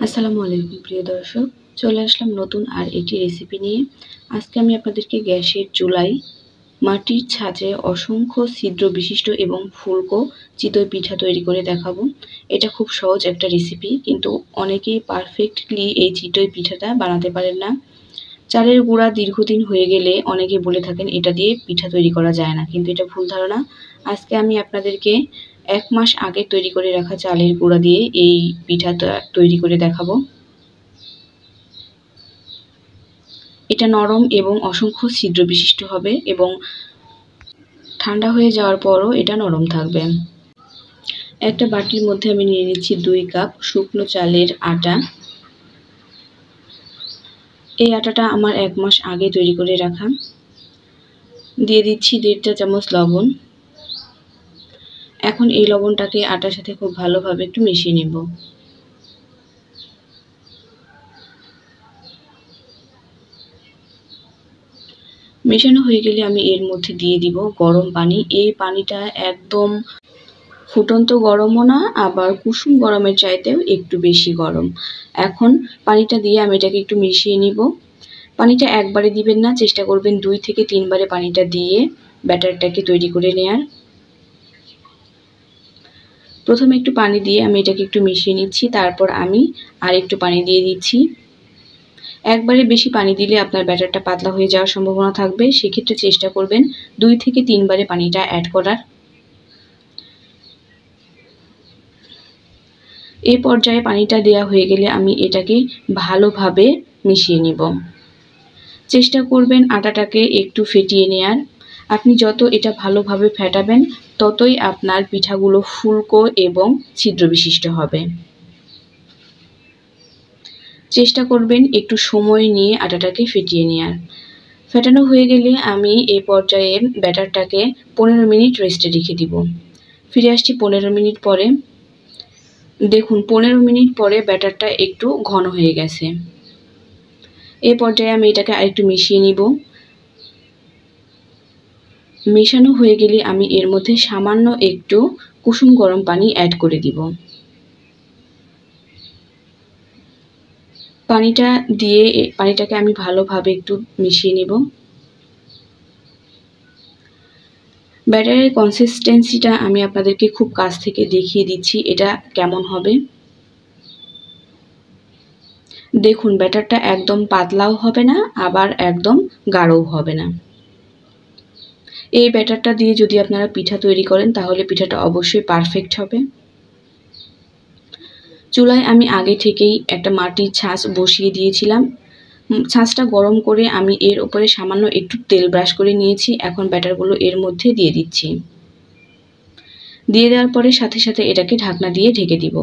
আসসালামু আলাইকুম প্রিয় দর্শক, চলে আসলাম নতুন আর একটি রেসিপি নিয়ে। আজকে আমি আপনাদেরকে গ্যাসের চুলায় মাটির ছাঁচে অসংখ্য ছিদ্র বিশিষ্ট এবং ফুলকো চিতই পিঠা তৈরি করে দেখাবো। এটা খুব সহজ একটা রেসিপি, কিন্তু অনেকেই পারফেক্টলি এই চিতই পিঠাটা বানাতে পারেন না। চালের গুঁড়া দীর্ঘদিন হয়ে গেলে অনেকে বলে থাকেন এটা দিয়ে পিঠা তৈরি করা যায় না, কিন্তু এটা ভুল ধারণা। আজকে আমি আপনাদেরকে 1 মাস আগে তৈরি করে রাখা চালের গুঁড়া দিয়ে এই পিঠাটা তৈরি করে দেখাবো। এটা নরম এবং অসংখ্য ছিদ্র বিশিষ্ট হবে এবং ঠান্ডা হয়ে যাওয়ার পরও এটা নরম থাকবে। একটা বাটির মধ্যে আমি নিয়ে নিচ্ছি 2 কাপ শুকনো চালের আটা। এই আটাটা আমার 1 মাস আগে তৈরি করে রাখা। দিয়ে দিচ্ছি 1.5 চা চামচ লবণ। এখন এই লবণটাকে আটার সাথে খুব ভালোভাবে একটু মিশিয়ে নেব। মেশানো হয়ে গেলে আমি এর মধ্যে দিয়ে দিব গরম পানি। এই পানিটা একদম ফুটন্ত গরমও না, আবার কুসুম গরমের চাইতেও একটু বেশি গরম। এখন পানিটা দিয়ে আমি এটাকে একটু মিশিয়ে নিব। পানিটা একবারে দিবেন না, চেষ্টা করবেন 2 থেকে 3 বারে পানিটা দিয়ে ব্যাটারটাকে তৈরি করে নেয়ার। প্রথমে একটু পানি দিয়ে আমি এটাকে একটু মিশিয়ে নিচ্ছি, তারপর আমি আর একটু পানি দিয়ে দিচ্ছি। একবারে বেশি পানি দিলে আপনার ব্যাটারটা পাতলা হয়ে যাওয়ার সম্ভাবনা থাকবে, সেক্ষেত্রে চেষ্টা করবেন 2 থেকে 3 বারে পানিটা অ্যাড করার। এই পর্যায়ে পানিটা দেওয়া হয়ে গেলে আমি এটাকে ভালোভাবে মিশিয়ে নিব। চেষ্টা করবেন আটাটাকে একটু ফেটিয়ে নেয়ার। আপনি যত এটা ভালোভাবে ফেটাবেন, ততই আপনার পিঠাগুলো ফুলকো এবং ছিদ্র বিশিষ্ট হবে। চেষ্টা করবেন একটু সময় নিয়ে আটাটাকে ফেটিয়ে নেয়ার। ফেটানো হয়ে গেলে আমি এই পর্যায়ে ব্যাটারটাকে 15 মিনিট রেস্টে রেখে দিব। ফিরে আসছি 15 মিনিট পরে। দেখুন 15 মিনিট পরে ব্যাটারটা একটু ঘন হয়ে গেছে। এই পর্যায়ে আমি এটাকে আরেকটু মিশিয়ে নিব। মেশানো হয়ে গেলে আমি এর মধ্যে সামান্য একটু কুসুম গরম পানি অ্যাড করে দিব। পানিটা দিয়ে পানিটাকে আমি ভালোভাবে একটু মিশিয়ে নিব। ব্যাটারের কনসিস্টেন্সিটা আমি আপনাদেরকে খুব কাছ থেকে দেখিয়ে দিচ্ছি এটা কেমন হবে। দেখুন ব্যাটারটা একদম পাতলাও হবে না, আবার একদম গাঢ়ও হবে না। এই ব্যাটারটা দিয়ে যদি আপনারা পিঠা তৈরি করেন, তাহলে পিঠাটা অবশ্যই পারফেক্ট হবে। চুলায় আমি আগে থেকেই একটা মাটির ছাঁচ বসিয়ে দিয়েছিলাম। ছাঁচটা গরম করে আমি এর উপরে সামান্য একটু তেল ব্রাশ করে নিয়েছি। এখন ব্যাটারগুলো এর মধ্যে দিয়ে দিচ্ছি। দিয়ে দেওয়ার পরে সাথে সাথে এটাকে ঢাকনা দিয়ে ঢেকে দিব।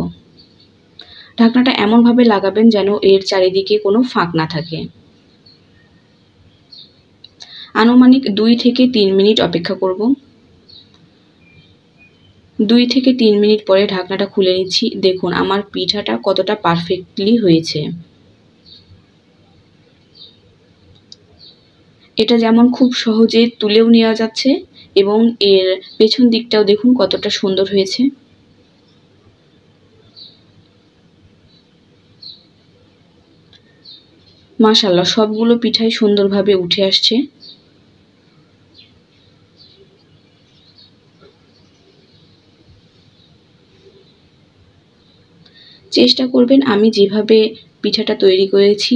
ঢাকনাটা এমনভাবে লাগাবেন যেন এর চারিদিকে কোনো ফাঁক না থাকে। আনুমানিক 2 থেকে 3 মিনিট অপেক্ষা করব। 2 থেকে 3 মিনিট পরে ঢাকনাটা খুলে নিচ্ছি। দেখুন আমার পিঠাটা কতটা পারফেক্টলি হয়েছে। এটা যেমন খুব সহজে তুলেও নেওয়া যাচ্ছে, এবং এর পেছন দিকটাও দেখুন কতটা সুন্দর হয়েছে। মাশাআল্লাহ, সবগুলো পিঠাই সুন্দরভাবে উঠে আসছে। চেষ্টা করবেন আমি যেভাবে পিঠাটা তৈরি করেছি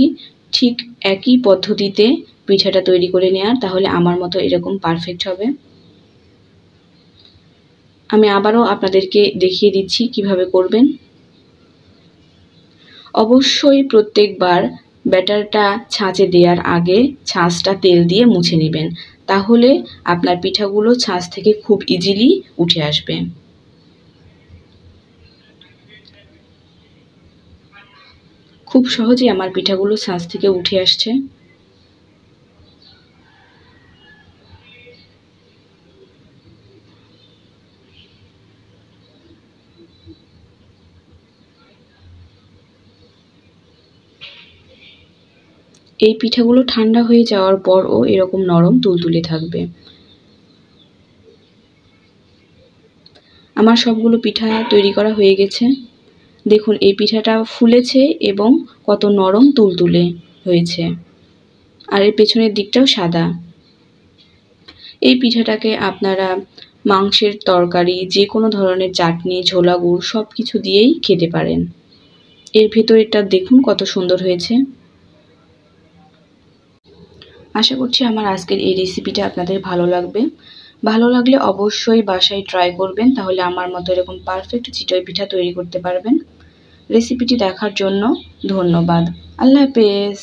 ঠিক একই পদ্ধতিতে পিঠাটা তৈরি করে নেয়ার, তাহলে আমার মতো এরকম পারফেক্ট হবে। আমি আবারও আপনাদেরকে দেখিয়ে দিচ্ছি কিভাবে করবেন। অবশ্যই প্রত্যেকবার ব্যাটারটা ছাঁচে দেওয়ার আগে ছাঁচটা তেল দিয়ে মুছে নেবেন, তাহলে আপনার পিঠাগুলো ছাঁচ থেকে খুব ইজিলি উঠে আসবে। খুব সহজেই আমার পিঠাগুলো ছাঁচ থেকে উঠে আসছে। এই পিঠাগুলো ঠান্ডা হয়ে যাওয়ার পরও এরকম নরম তুলতুলে থাকবে। আমার সবগুলো পিঠা তৈরি করা হয়ে গেছে। দেখুন এই পিঠাটা ফুলেছে এবং কত নরম তুলতুলে হয়েছে, আর এর পেছনের দিকটাও সাদা। এই পিঠাটাকে আপনারা মাংসের তরকারি, যে কোনো ধরনের চাটনি, ঝোলা গুড় সব কিছু দিয়েই খেতে পারেন। এর ভেতরেরটা দেখুন কত সুন্দর হয়েছে। আশা করছি আমার আজকের এই রেসিপিটা আপনাদের ভালো লাগবে। ভালো লাগলে অবশ্যই বাসায় ট্রাই করবেন, তাহলে আমার মতো এরকম পারফেক্ট চিতই পিঠা তৈরি করতে পারবেন। রেসিপিটি দেখার জন্য ধন্যবাদ। আল্লাহ হাফেজ।